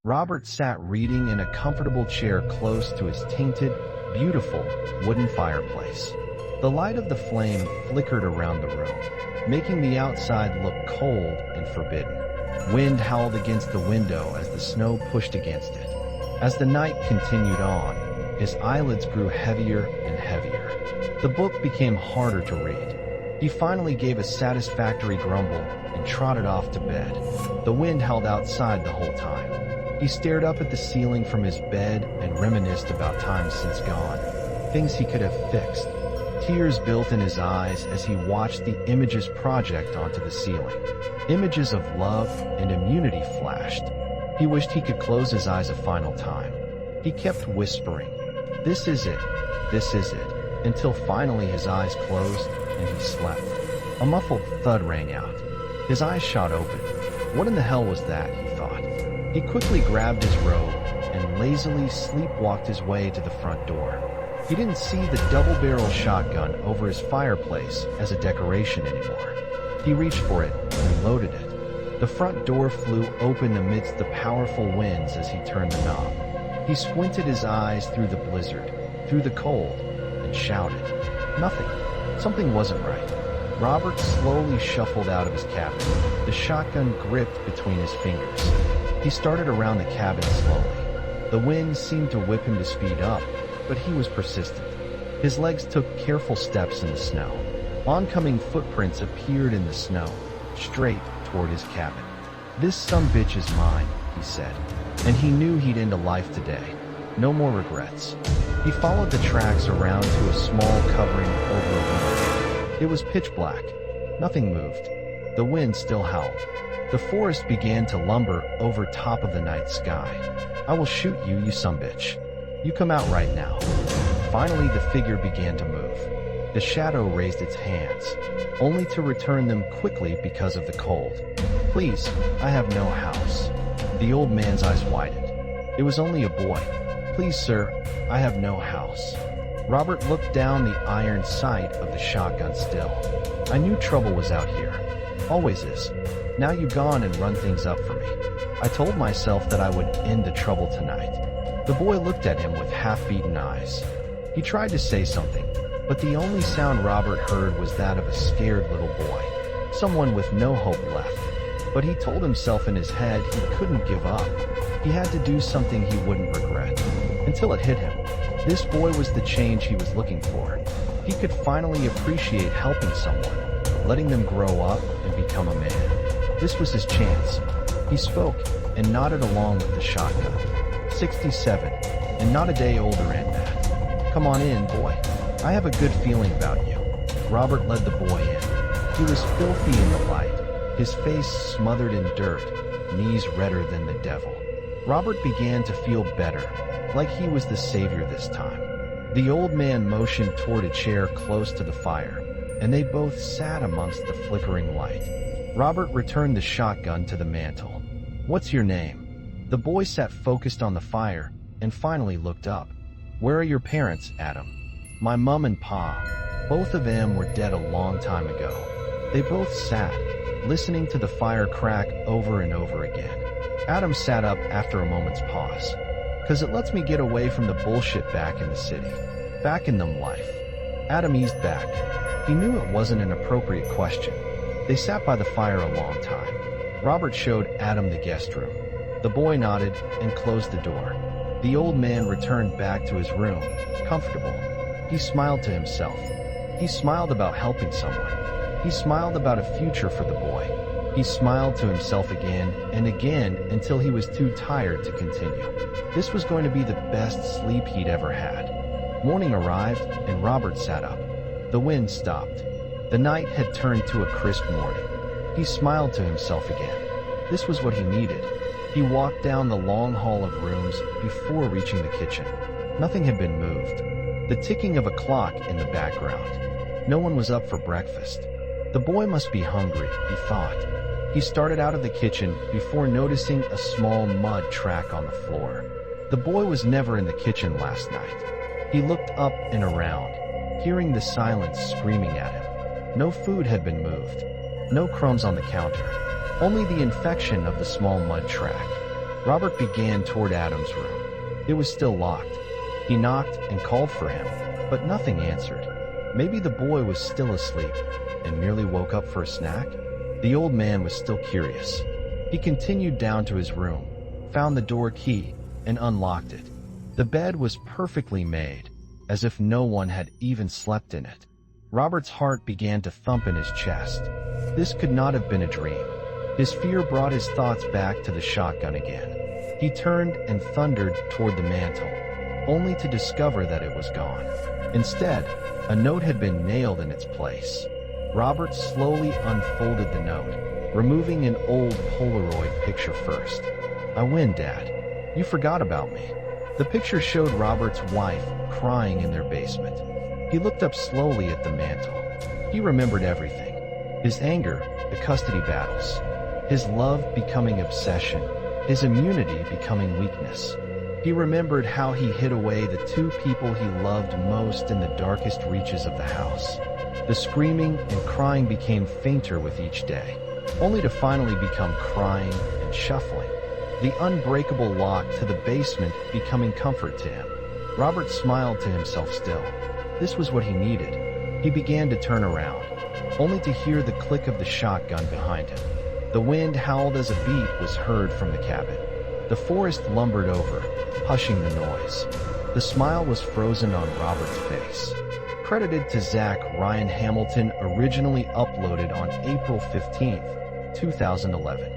Robert sat reading in a comfortable chair close to his tainted, beautiful wooden fireplace. The light of the flame flickered around the room, making the outside look cold and forbidden. Wind howled against the window as the snow pushed against it. As the night continued on, his eyelids grew heavier and heavier. The book became harder to read. He finally gave a satisfactory grumble and trotted off to bed. The wind howled outside the whole time. He stared up at the ceiling from his bed and reminisced about times since gone, things he could have fixed. Tears built in his eyes as he watched the images project onto the ceiling. Images of love and immunity flashed. He wished he could close his eyes a final time. He kept whispering, "This is it, this is it," until finally his eyes closed and he slept. A muffled thud rang out. His eyes shot open. What in the hell was that, he thought. He quickly grabbed his robe and lazily sleepwalked his way to the front door. He didn't see the double-barrel shotgun over his fireplace as a decoration anymore. He reached for it and loaded it. The front door flew open amidst the powerful winds as he turned the knob. He squinted his eyes through the blizzard, through the cold, and shouted. Nothing. Something wasn't right. Robert slowly shuffled out of his cabin, the shotgun gripped between his fingers. He started around the cabin slowly. The wind seemed to whip him to speed up, but he was persistent. His legs took careful steps in the snow. Oncoming footprints appeared in the snow, straight toward his cabin. "This sumbitch is mine," he said, and he knew he'd end a life today. No more regrets. He followed the tracks around to a small covering over a window. It was pitch black. Nothing moved. The wind still howled. The forest began to lumber over top of the night sky. "I will shoot you, you sumbitch. You come out right now." Finally, the figure began to move. The shadow raised its hands, only to return them quickly because of the cold. "Please, I have no house." The old man's eyes widened. It was only a boy. "Please, sir, I have no house." Robert looked down the iron sight of the shotgun still. "I knew trouble was out here. Always is. Now you gone and run things up for me. I told myself that I would end the trouble tonight." The boy looked at him with half-beaten eyes. He tried to say something, but the only sound Robert heard was that of a scared little boy, someone with no hope left. But he told himself in his head he couldn't give up. He had to do something he wouldn't regret. Until it hit him. This boy was the change he was looking for. He could finally appreciate helping someone, letting them grow up and become a man. This was his chance. He spoke and nodded along with the shotgun. 67, and not a day older, Aunt Matt. "Come on in, boy. I have a good feeling about you." Robert led the boy in. He was filthy in the light, his face smothered in dirt, knees redder than the devil. Robert began to feel better, like he was the savior this time. The old man motioned toward a chair close to the fire, and they both sat amongst the flickering light. Robert returned the shotgun to the mantel. "What's your name?" The boy sat focused on the fire and finally looked up. "Where are your parents, Adam?" "My mum and pa. Both of them were dead a long time ago." They both sat, listening to the fire crack over and over again. Adam sat up after a moment's pause. "'Cause it lets me get away from the bullshit back in the city. Back in them life." Adam eased back. He knew it wasn't an appropriate question. They sat by the fire a long time. Robert showed Adam the guest room. The boy nodded and closed the door. The old man returned back to his room, comfortable. He smiled to himself. He smiled about helping someone. He smiled about a future for the boy. He smiled to himself again and again until he was too tired to continue. This was going to be the best sleep he'd ever had. Morning arrived and Robert sat up. The wind stopped. The night had turned to a crisp morning. He smiled to himself again. This was what he needed. He walked down the long hall of rooms before reaching the kitchen. Nothing had been moved. The ticking of a clock in the background. No one was up for breakfast. The boy must be hungry, he thought. He started out of the kitchen before noticing a small mud track on the floor. The boy was never in the kitchen last night. He looked up and around, hearing the silence screaming at him. No food had been moved. No crumbs on the counter. Only the infection of the small mud track. Robert began toward Adam's room. It was still locked. He knocked and called for him, but nothing answered. Maybe the boy was still asleep and merely woke up for a snack? The old man was still curious. He continued down to his room, found the door key, and unlocked it. The bed was perfectly made, as if no one had even slept in it. Robert's heart began to thump in his chest. This could not have been a dream. His fear brought his thoughts back to the shotgun again. He turned and thundered toward the mantel, only to discover that it was gone. Instead, a note had been nailed in its place. Robert slowly unfolded the note, removing an old Polaroid picture first. "I win, Dad. You forgot about me." The picture showed Robert's wife crying in their basement. He looked up slowly at the mantel. He remembered everything. His anger, the custody battles. His love becoming obsession. His immunity becoming weakness. He remembered how he hid away the two people he loved most in the darkest reaches of the house. The screaming and crying became fainter with each day, only to finally become crying and shuffling. The unbreakable lock to the basement becoming comfort to him. Robert smiled to himself still. This was what he needed. He began to turn around, only to hear the click of the shotgun behind him. The wind howled as a beat was heard from the cabin. The forest lumbered over, hushing the noise. The smile was frozen on Robert's face. Credited to Zach Ryan Hamilton, originally uploaded on April 15, 2011.